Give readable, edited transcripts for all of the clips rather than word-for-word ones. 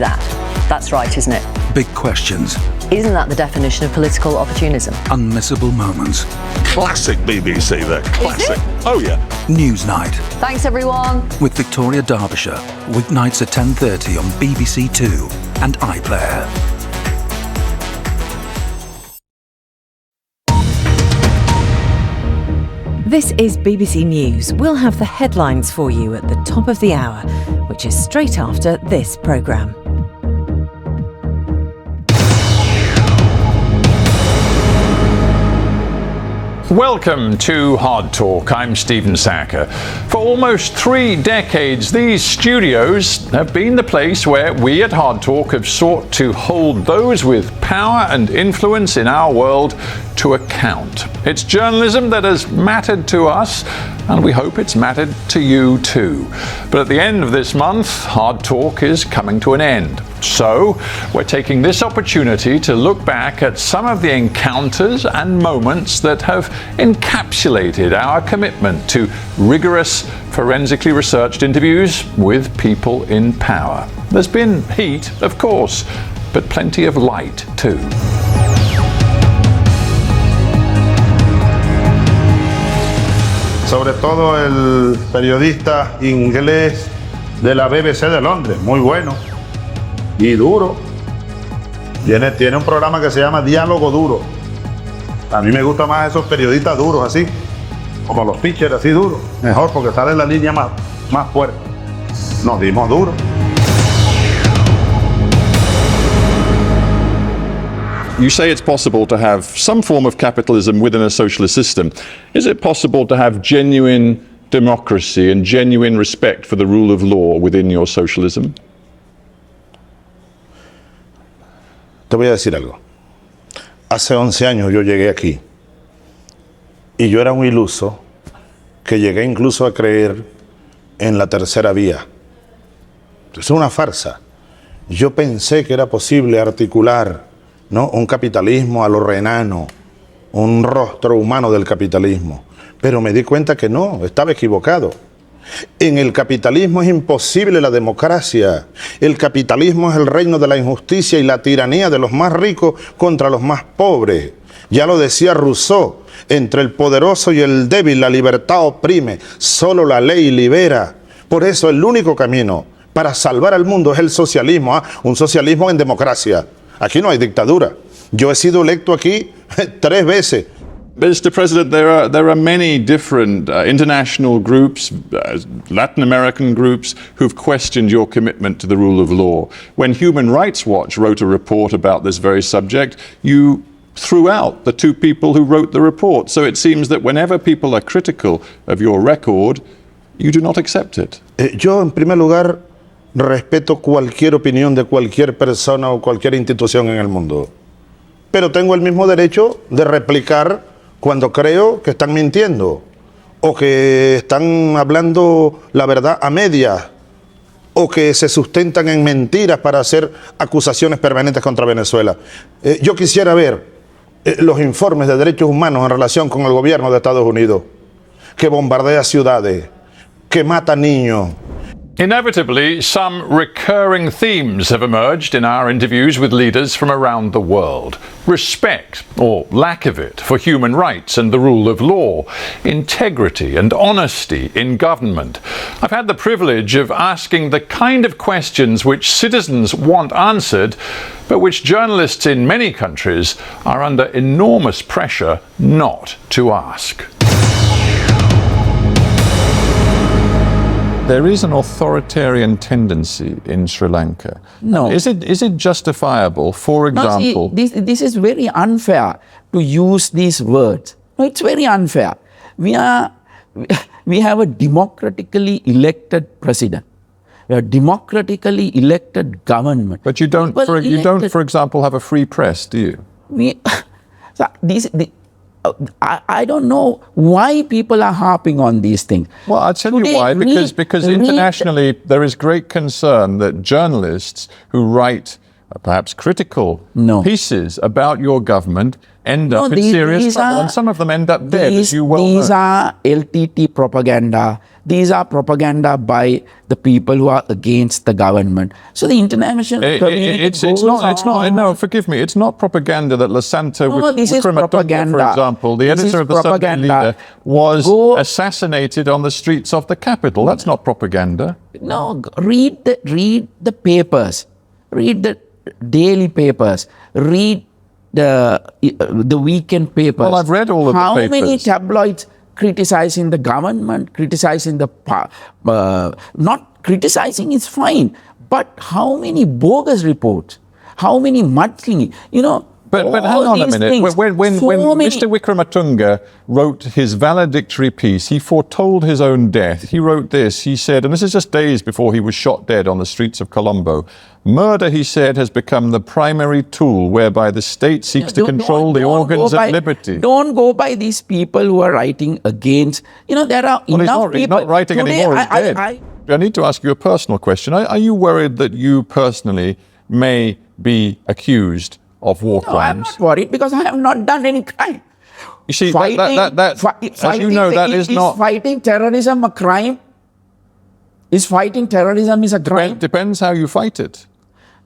that. That's right, isn't it? Big questions. Isn't that the definition of political opportunism? Unmissable moments. Classic BBC there, classic. Oh yeah. Newsnight Thanks, everyone. with Victoria Derbyshire. Weeknights at 10:30 on BBC Two and iPlayer. This is BBC News. We'll have the headlines for you at the top of the hour, which is straight after this programme. Welcome to Hard Talk. I'm Stephen Sacker. For almost 3 decades, these studios have been the place where we at Hard Talk have sought to hold those with power and influence in our world to account. It's journalism that has mattered to us, and we hope it's mattered to you too. But at the end of this month, Hard Talk is coming to an end. So, we're taking this opportunity to look back at some of the encounters and moments that have encapsulated our commitment to rigorous, forensically researched interviews with people in power. There's been heat, of course, but plenty of light too. Sobre todo el periodista inglés de la BBC de Londres, muy bueno y duro. Tiene un programa que se llama Diálogo Duro. A mí me gustan más esos periodistas duros así, como los pitchers así duros. Mejor porque sale la línea más fuerte. Nos dimos duro. You say it's possible to have some form of capitalism within a socialist system. Is it possible to have genuine democracy and genuine respect for the rule of law within your socialism? Te voy a decir algo. Hace 11 años yo llegué aquí y yo era un iluso que llegué incluso a creer en la tercera vía. Es una farsa. Yo pensé que era posible articular, ¿no?, un capitalismo a lo renano, un rostro humano del capitalismo. Pero me di cuenta que no, estaba equivocado. En el capitalismo es imposible la democracia. El capitalismo es el reino de la injusticia y la tiranía de los más ricos contra los más pobres. Ya lo decía Rousseau, entre el poderoso y el débil la libertad oprime, solo la ley libera. Por eso el único camino para salvar al mundo es el socialismo, un socialismo en democracia. Aquí no hay dictadura. Yo he sido electo aquí 3 veces. Mr. President, there are many different international groups, Latin American groups, who've questioned your commitment to the rule of law. When Human Rights Watch wrote a report about this very subject, you threw out the 2 people who wrote the report. So it seems that whenever people are critical of your record, you do not accept it. Yo, en primer lugar, respeto cualquier opinión de cualquier persona o cualquier institución en el mundo. Pero tengo el mismo derecho de replicar cuando creo que están mintiendo o que están hablando la verdad a medias o que se sustentan en mentiras para hacer acusaciones permanentes contra Venezuela. Yo quisiera ver los informes de derechos humanos en relación con el gobierno de Estados Unidos, que bombardea ciudades, que mata niños. Inevitably, some recurring themes have emerged in our interviews with leaders from around the world. Respect, or lack of it, for human rights and the rule of law, integrity and honesty in government. I've had the privilege of asking the kind of questions which citizens want answered, but which journalists in many countries are under enormous pressure not to ask. There is an authoritarian tendency in Sri Lanka. No. Is it justifiable, for example? No, see, this is very unfair to use these words. No, it's very unfair. We have a democratically elected president. We have a democratically elected government. But you don't, for example, have a free press, do you? I don't know why people are harping on these things. Well, I'll tell you why. Because internationally there is great concern that journalists who write perhaps critical No. pieces about your government end up in these- serious these trouble, are- and some of them end up dead, as you well These know. are LTT propaganda. These are propaganda by the people who are against the government. So the international community It's goes not. on. No, forgive me. It's not propaganda that Lasanta No, this is Wickramatunge, propaganda. for example, the This editor is of the Sunday propaganda. Leader, was Go- assassinated on the streets of the capital. That's not propaganda. No, read the papers. Read the daily papers. Read the weekend papers. Well, I've read all of the How papers. many tabloids criticizing the government, criticizing not criticizing is fine, but how many bogus reports? How many monthly? But hang all on a these minute. things. When So many- Mr. Wickramatunge wrote his valedictory piece, he foretold his own death. He wrote this. He said, and this is just days before he was shot dead on the streets of Colombo, "Murder," he said, "has become the primary tool whereby the state seeks to control the organs of liberty." Don't go by these people who are writing against. There are Well, enough he's people. not writing Today, anymore. He's dead. I need to ask you a personal question. Are you worried that you personally may be accused of war No, I'm crimes? not worried because I have not done any crime. You see, as you know, that is not... fighting terrorism a crime? Is fighting terrorism is a crime? Depends how you fight it.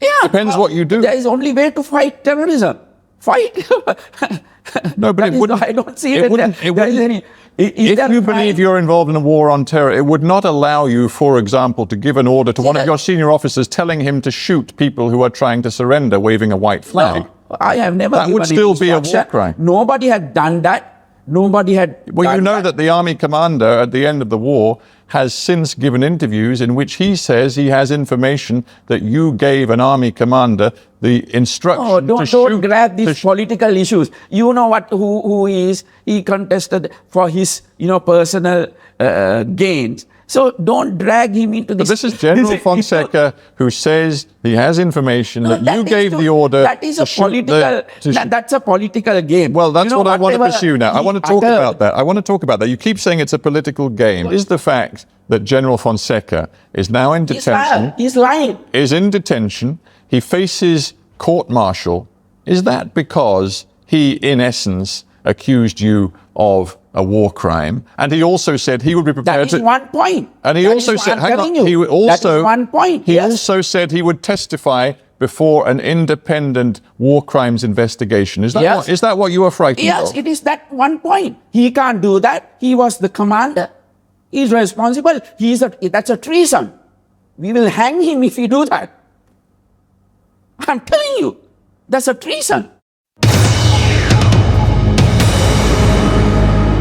Yeah. Depends what you do. There is only way to fight terrorism. Fight. No, but That it is- wouldn't... I don't see it that wouldn't- there it is wouldn't- any. Is If there you a crime? believe you're involved in a war on terror, it would not allow you, for example, to give an order to one of Yeah. your senior officers telling him to shoot people who are trying to surrender waving a white flag. No, I have never. That would given still be a war instruction. crime. Nobody had done that. Nobody had. Well, you done know that the army commander at the end of the war has since given interviews in which he says he has information that you gave an army commander the instruction Oh, to don't shoot. grab these political issues. You know who he is. He contested for his personal gains. So don't drag him into this. But this is General Fonseca who says he has information that you gave the order. That is a to shoot political. That's a political game. Well, that's what I want to whatever pursue now. I he want to talk uttered- about that. I want to talk about that. You keep saying it's a political game. Is the fact that General Fonseca is now in detention, He's lying. is in detention, he faces court-martial, is that because he, in essence, accused you of a war crime? And he also said he would be prepared That is one point. And he That also is said, what I'm hang on, telling you. he also, that is one point. He yes. also said he would testify before an independent war crimes investigation. Is that Yes. is that what you are frightened Yes, of? it is that one point. He can't do that. He was the commander. He's responsible. That's a treason. We will hang him if he do that. I'm telling you, that's a treason.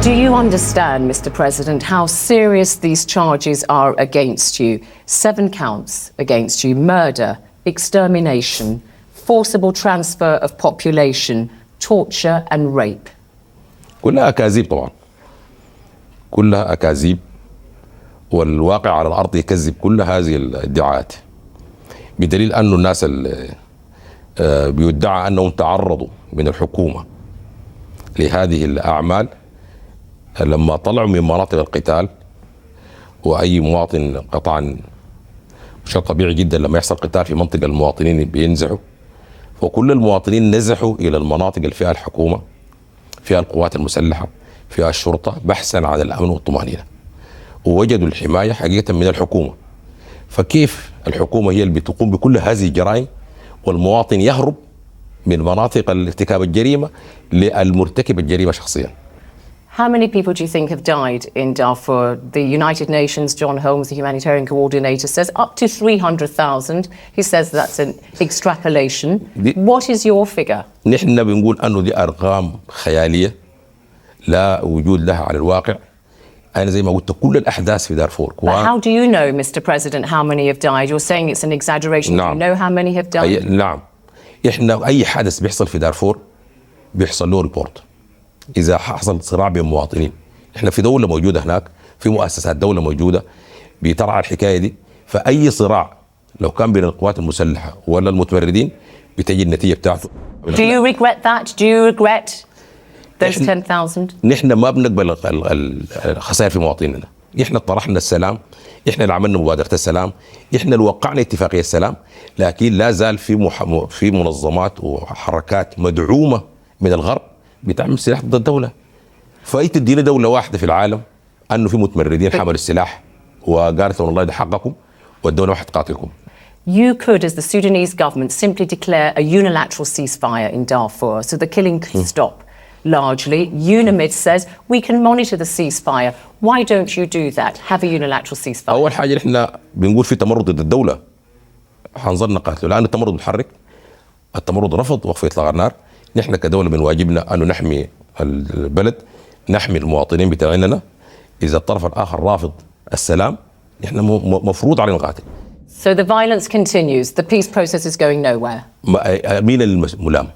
Do you understand, Mr. President, how serious these charges are against you? 7 counts against you: murder, extermination, forcible transfer of population, torture and rape. كلها أكاذيب طبعا، كلها أكاذيب، والواقع على الأرض يكذب كل هذه الادعاءات، بدليل أن الناس اللي بيدعى أنهم تعرضوا من الحكومة لهذه الأعمال لما طلعوا من مناطق القتال، وأي مواطن قطعا شيء طبيعي جدا لما يحصل قتال في منطقة المواطنين بينزحوا، وكل المواطنين نزحوا إلى المناطق اللي فيها الحكومة، فيها القوات المسلحة، فيها الشرطة، بحثا عن الأمن والطمأنينة، ووجدوا الحماية حقيقة من الحكومة. فكيف الحكومة هي اللي بتقوم بكل هذه الجرائم والمواطن يهرب من مناطق ارتكاب الجريمة للمرتكب الجريمة شخصيا؟ How many people do you think have died in Darfur? The United Nations, John Holmes, the humanitarian coordinator, says up to 300,000. He says that's an extrapolation. What is your figure? نحن بنقول أنه دي أرقام خيالية لا وجود لها على الواقع. أنا زي ما قلت كل الأحداث في دارفور. But how do you know, Mr. President, how many have died? You're saying it's an exaggeration. نعم. Do you know how many have died? نعم. إحنا أي حدث بيحصل في دارفور بيحصل له ريبورت. إذا حصل صراع بين مواطنين، إحنا في دولة موجودة هناك، في مؤسسات دولة موجودة بيترعى الحكاية دي، فأي صراع لو كان بين القوات المسلحة ولا المتمردين بتجي النتيجة بتاعته. Do you regret that? Do you regret those 10,000? نحن ما بنقبل الخسائر في مواطنينا، احنا طرحنا السلام، احنا اللي عملنا مبادره السلام، احنا اللي وقعنا اتفاقيه السلام، لكن لا زال في منظمات وحركات مدعومه من الغرب بتعمل سلاح ضد الدوله. فاي تدينا دوله واحده في العالم انه في متمردين حملوا السلاح وقالت والله ده حقكم والدوله ما حتقاتلكم. You could, as the Sudanese government, simply declare a unilateral ceasefire in Darfur so the killing could stop. Largely, UNAMID says we can monitor the ceasefire. Why don't you do that? Have a unilateral ceasefire. اول حاجه احنا بنقول في تمرد ضد الدوله حنظل نقاتله، لان التمرد متحرك، التمرد رفض وقف اطلاق النار. نحن كدوله من واجبنا انه نحمي البلد، نحمي المواطنين بتاعنا. اذا الطرف الاخر رافض السلام نحن مفروض علينا نقاتل. So the violence continues. The peace process is going nowhere. مين الملام؟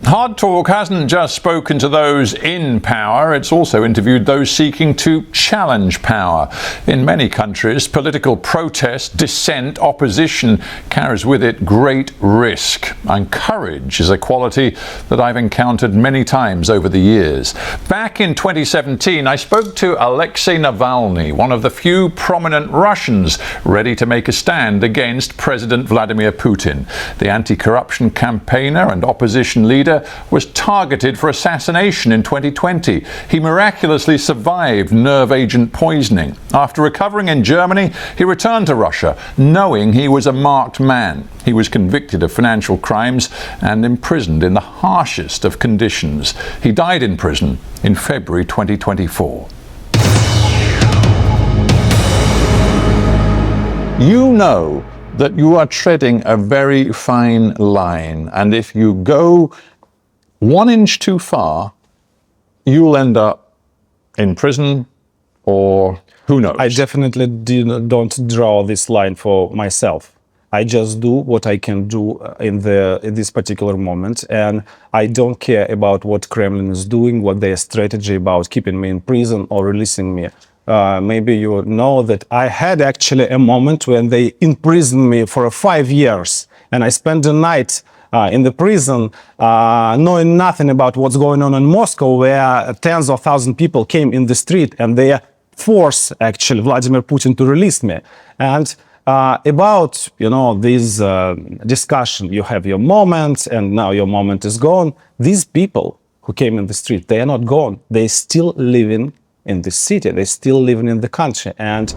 Hard Talk hasn't just spoken to those in power, it's also interviewed those seeking to challenge power. In many countries, political protest, dissent, opposition carries with it great risk. And courage is a quality that I've encountered many times over the years. Back in 2017, I spoke to Alexei Navalny, one of the few prominent Russians ready to make a stand against President Vladimir Putin. The anti-corruption campaigner and opposition leader was targeted for assassination in 2020. He miraculously survived nerve agent poisoning. After recovering in Germany, he returned to Russia, knowing he was a marked man. He was convicted of financial crimes and imprisoned in the harshest of conditions. He died in prison in February 2024. You know that you are treading a very fine line, and if you go 1 inch too far, you'll end up in prison or who knows. I definitely don't draw this line for myself. I just do what I can do in this particular moment, and I don't care about what Kremlin is doing, what their strategy about keeping me in prison or releasing me. Maybe you know that I had actually a moment when they imprisoned me for 5 years, and I spent the night in the prison, knowing nothing about what's going on in Moscow, where tens of thousands of people came in the street and they forced actually Vladimir Putin to release me. And about this discussion, you have your moment, and now your moment is gone. These people who came in the street, they are not gone. They're still living in the city. They're still living in the country. And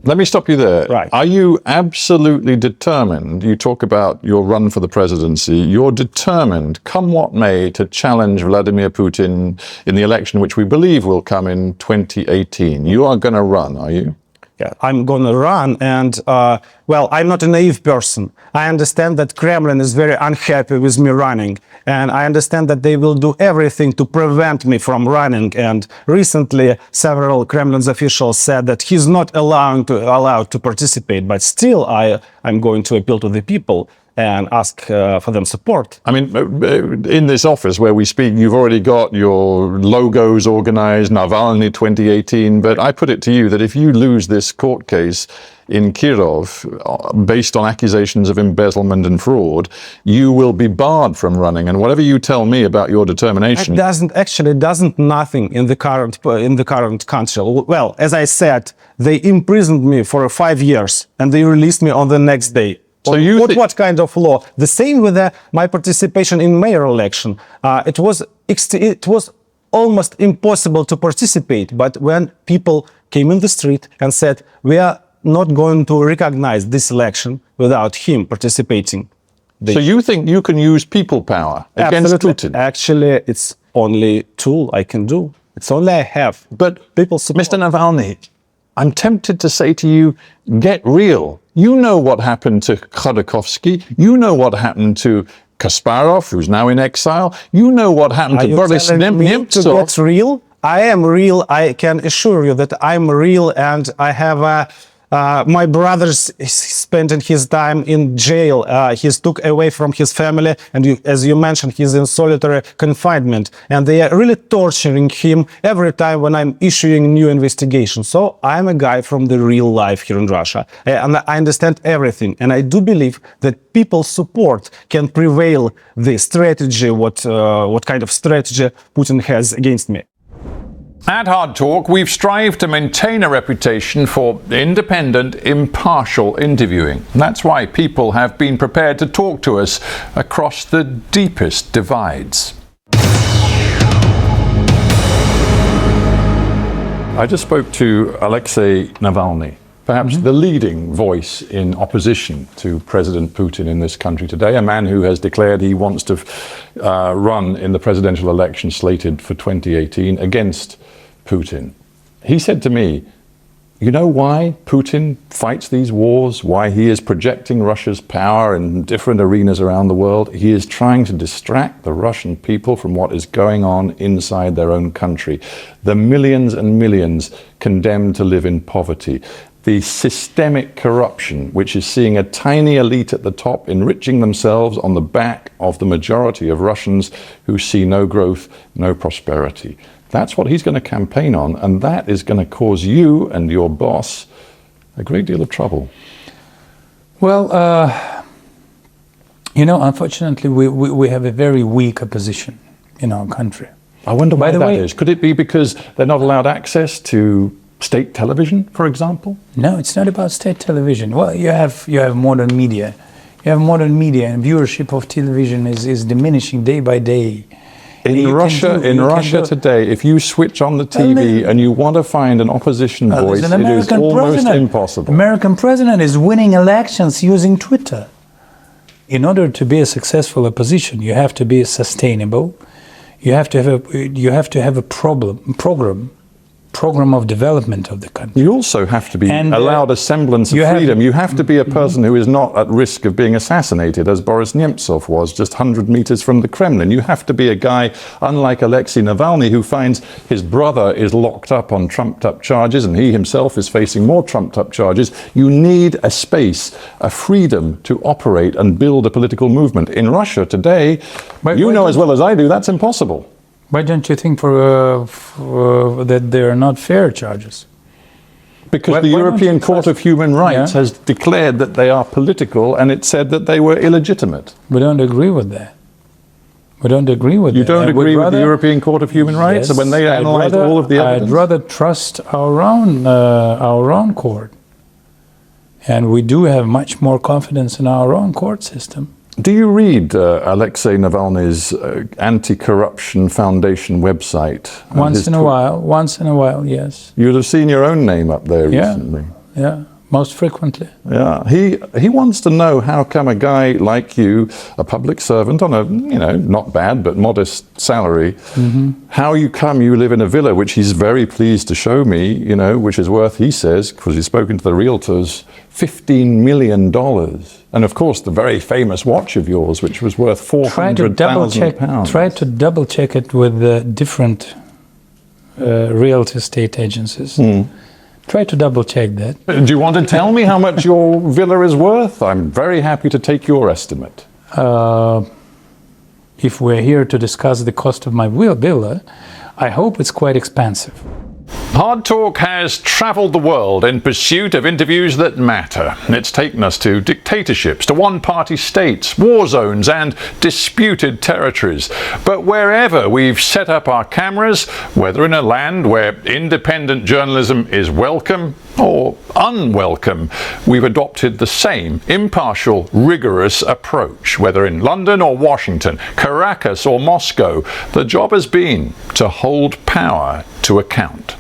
let me stop you there. Right. Are you absolutely determined? You talk about your run for the presidency. You're determined, come what may, to challenge Vladimir Putin in the election, which we believe will come in 2018. You are going to run, are you? Yeah, I'm going to run, and I'm not a naive person. I understand that Kremlin is very unhappy with me running, and I understand that they will do everything to prevent me from running. And recently, several Kremlin officials said that he's not allowed to participate. But still, I'm going to appeal to the people and ask for them support. I mean, in this office where we speak, you've already got your logos organized, Navalny 2018, but I put it to you that if you lose this court case in Kirov, based on accusations of embezzlement and fraud, you will be barred from running. And whatever you tell me about your determination... It doesn't nothing in the current country. Well, as I said, they imprisoned me for 5 years and they released me on the next day. So what kind of law? The same with my participation in mayor election. It was almost impossible to participate. But when people came in the street and said, we are not going to recognize this election without him participating. So you think you can use people power against Putin? Actually, it's only tool I can do. It's only I have. But people support. Mr. Navalny, I'm tempted to say to you, get real. You know what happened to Khodorkovsky. You know what happened to Kasparov, who's now in exile. You know what happened to Boris Nemtsov. To get real? I am real. I can assure you that I'm real, and I have my brother spent his time in jail. He's took away from his family, and as you mentioned, he's in solitary confinement. And they are really torturing him every time when I'm issuing new investigation. So I'm a guy from the real life here in Russia, and I understand everything. And I do believe that people's support can prevail the strategy, what kind of strategy Putin has against me. At Hard Talk, we've strived to maintain a reputation for independent, impartial interviewing. That's why people have been prepared to talk to us across the deepest divides. I just spoke to Alexei Navalny, perhaps the leading voice in opposition to President Putin in this country today, a man who has declared he wants to run in the presidential election slated for 2018 against Putin. He said to me, you know why Putin fights these wars, why he is projecting Russia's power in different arenas around the world? He is trying to distract the Russian people from what is going on inside their own country. The millions and millions condemned to live in poverty. The systemic corruption, which is seeing a tiny elite at the top enriching themselves on the back of the majority of Russians who see no growth, no prosperity. That's what he's going to campaign on, and that is going to cause you and your boss a great deal of trouble. Well, unfortunately, we have a very weak opposition in our country. I wonder why that is. Could it be because they're not allowed access to state television, for example? No, it's not about state television. Well, you have modern media. You have modern media, and viewership of television is diminishing day by day. In Russia today, if you switch on the TV and you want to find an opposition voice, it is almost impossible. American president is winning elections using Twitter. In order to be a successful opposition, you have to be sustainable. You have to have a program of development of the country. You also have to be allowed a semblance of freedom. You have to be a person who is not at risk of being assassinated, as Boris Nemtsov was just 100 meters from the Kremlin. You have to be a guy, unlike Alexei Navalny, who finds his brother is locked up on trumped-up charges and he himself is facing more trumped-up charges. You need a space, a freedom to operate and build a political movement. In Russia today, you know as well as I do, that's impossible. Why don't you think that they are not fair charges? Because the European Court of Human Rights has declared that they are political, and it said that they were illegitimate. We don't agree with that. You don't agree with the European Court of Human Rights when they analyze all of the evidence? I'd rather trust our own court. And we do have much more confidence in our own court system. Do you read Alexei Navalny's Anti-Corruption Foundation website? Once in a while, yes. You'd have seen your own name up there recently. Yeah, most frequently. Yeah, he wants to know how come a guy like you, a public servant on a, not bad but modest salary, how you live in a villa, which he's very pleased to show me, which is worth, he says, because he's spoken to the realtors, $15 million. And of course, the very famous watch of yours, which was worth £400,000. Try to double check it with different real estate agencies. Try to double check that. Do you want to tell me how much your villa is worth? I'm very happy to take your estimate. If we're here to discuss the cost of my villa, I hope it's quite expensive. Hard Talk has travelled the world in pursuit of interviews that matter. It's taken us to dictatorships, to one-party states, war zones and disputed territories. But wherever we've set up our cameras, whether in a land where independent journalism is welcome or unwelcome, we've adopted the same impartial, rigorous approach. Whether in London or Washington, Caracas or Moscow, the job has been to hold power to account.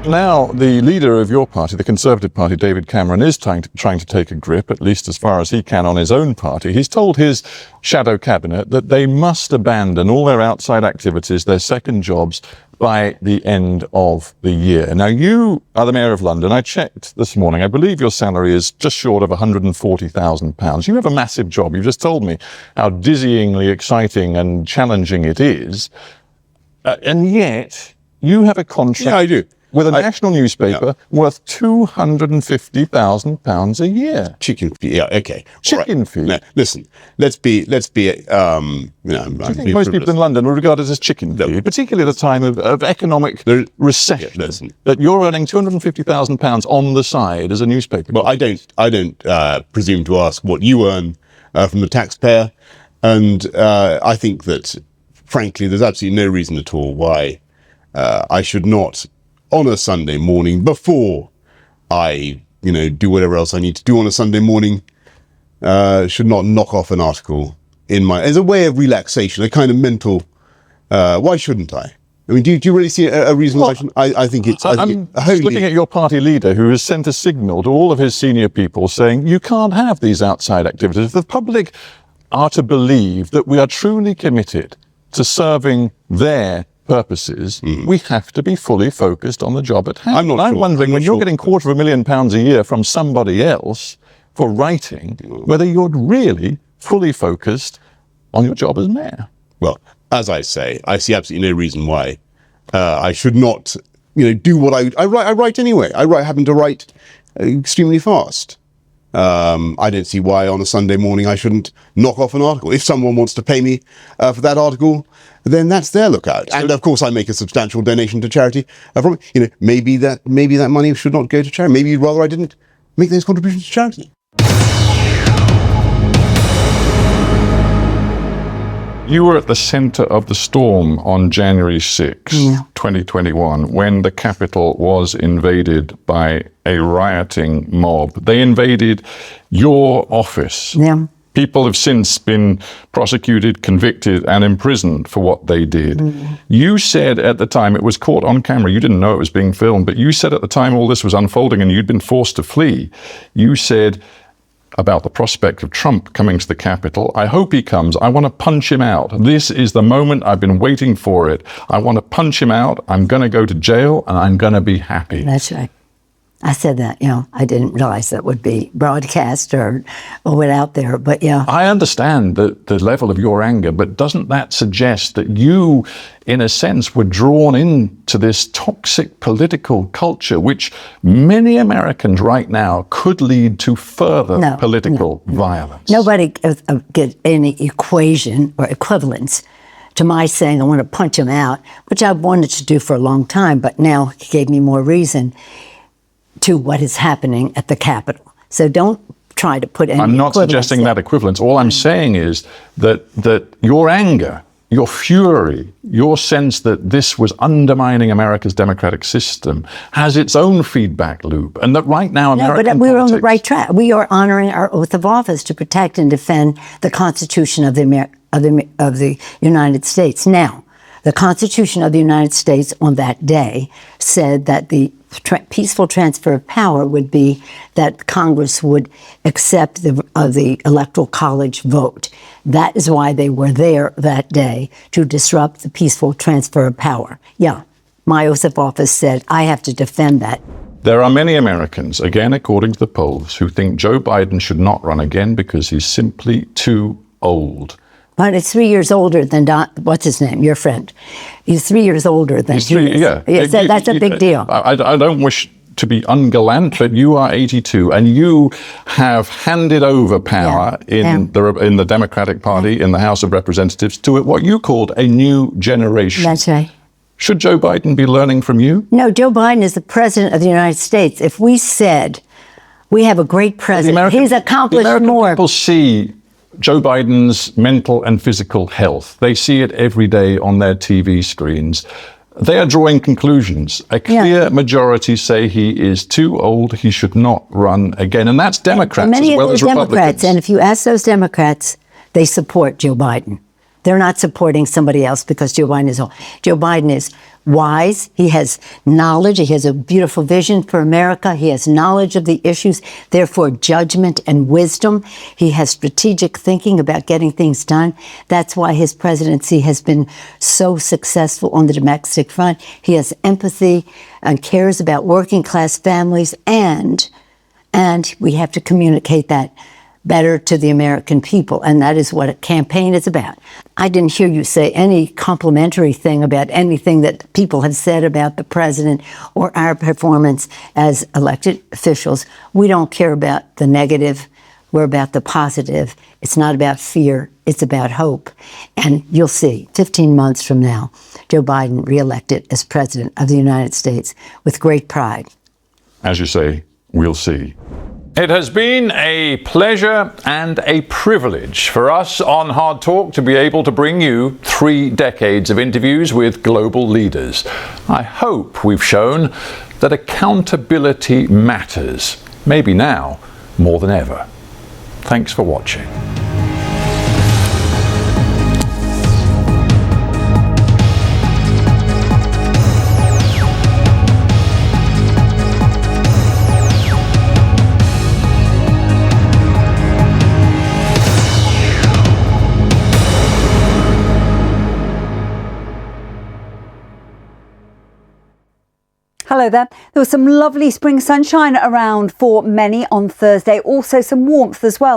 Now, the leader of your party, the Conservative Party, David Cameron, is trying to take a grip, at least as far as he can, on his own party. He's told his shadow cabinet that they must abandon all their outside activities, their second jobs, by the end of the year. Now, you are the Mayor of London. I checked this morning. I believe your salary is just short of £140,000. You have a massive job. You've just told me how dizzyingly exciting and challenging it is. And yet, you have a contract. Yeah, I do. With a national newspaper worth £250,000 a year. Chicken fee, yeah, okay. Chicken fee. Now, listen, let's be. Do you think most people in London will regard it as chicken fee, particularly at a time of economic recession? That you're earning £250,000 on the side as a newspaper. Well, I don't presume to ask what you earn from the taxpayer. And I think that, frankly, there's absolutely no reason at all why I should not, on a Sunday morning, before I, do whatever else I need to do on a Sunday morning, should not knock off an article as a way of relaxation, a kind of mental. Why shouldn't I? I mean, do you really see a reason why I shouldn't? I think it's. I'm just looking at your party leader, who has sent a signal to all of his senior people saying you can't have these outside activities. If the public are to believe that we are truly committed to serving their purposes, we have to be fully focused on the job at hand. I'm wondering, when you're getting £250,000 a year from somebody else for writing, whether you're really fully focused on your job as mayor. Well, as I say, I see absolutely no reason why I should not, do what I write. I write anyway. Happen to write extremely fast. I don't see why on a Sunday morning I shouldn't knock off an article. If someone wants to pay me for that article, then that's their lookout. And of course, I make a substantial donation to charity. Maybe that money should not go to charity. Maybe rather I didn't make those contributions to charity. You were at the center of the storm on January 6, 2021, when the Capitol was invaded by a rioting mob. They invaded your office. Yeah. People have since been prosecuted, convicted, and imprisoned for what they did. You said at the time, it was caught on camera, you didn't know it was being filmed, but you said at the time all this was unfolding and you'd been forced to flee, you said about the prospect of Trump coming to the Capitol, I hope he comes. I want to punch him out. This is the moment. I've been waiting for it. I want to punch him out. I'm going to go to jail and I'm going to be happy. That's right. I said that, I didn't realize that would be broadcast or went out there, but yeah. I understand the level of your anger, but doesn't that suggest that you, in a sense, were drawn into this toxic political culture, which many Americans right now could lead to further political violence? Nobody get any equation or equivalence to my saying I want to punch him out, which I've wanted to do for a long time, but now he gave me more reason to what is happening at the Capitol. So don't try to put any I'm not suggesting that equivalence. All I'm saying is that your anger, your fury, your sense that this was undermining America's democratic system has its own feedback loop, and that right now American we're on the right track. We are honoring our oath of office to protect and defend the Constitution of the United States. Now, the Constitution of the United States on that day said that the peaceful transfer of power would be that Congress would accept the Electoral College vote. That is why they were there that day, to disrupt the peaceful transfer of power. Yeah, my oath of office said I have to defend that. There are many Americans, again according to the polls, who think Joe Biden should not run again because he's simply too old. But it's 3 years older than what's his name, your friend. He's 3 years older than he is. Yeah. That's a big deal. I don't wish to be ungallant, but you are 82 and you have handed over power in the Democratic Party, in the House of Representatives, to what you called a new generation. That's right. Should Joe Biden be learning from you? No, Joe Biden is the president of the United States. If we said we have a great president, he's accomplished more. People see Joe Biden's mental and physical health. They see it every day on their TV screens. They are drawing conclusions. A clear majority say he is too old, he should not run again. And that's Democrats as well as Republicans. Many of the Democrats, and if you ask those Democrats, they support Joe Biden. They're not supporting somebody else because Joe Biden is old. Joe Biden is wise. He has knowledge. He has a beautiful vision for America. He has knowledge of the issues, therefore judgment and wisdom. He has strategic thinking about getting things done. That's why his presidency has been so successful on the domestic front. He has empathy and cares about working class families, and we have to communicate that better to the American people, and that is what a campaign is about. I didn't hear you say any complimentary thing about anything that people have said about the president or our performance as elected officials. We don't care about the negative. We're about the positive. It's not about fear. It's about hope. And you'll see, 15 months from now, Joe Biden reelected as president of the United States with great pride. As you say, we'll see. It has been a pleasure and a privilege for us on Hard Talk to be able to bring you 3 decades of interviews with global leaders. I hope we've shown that accountability matters, maybe now more than ever. Thanks for watching. Hello there. There was some lovely spring sunshine around for many on Thursday, also some warmth as well.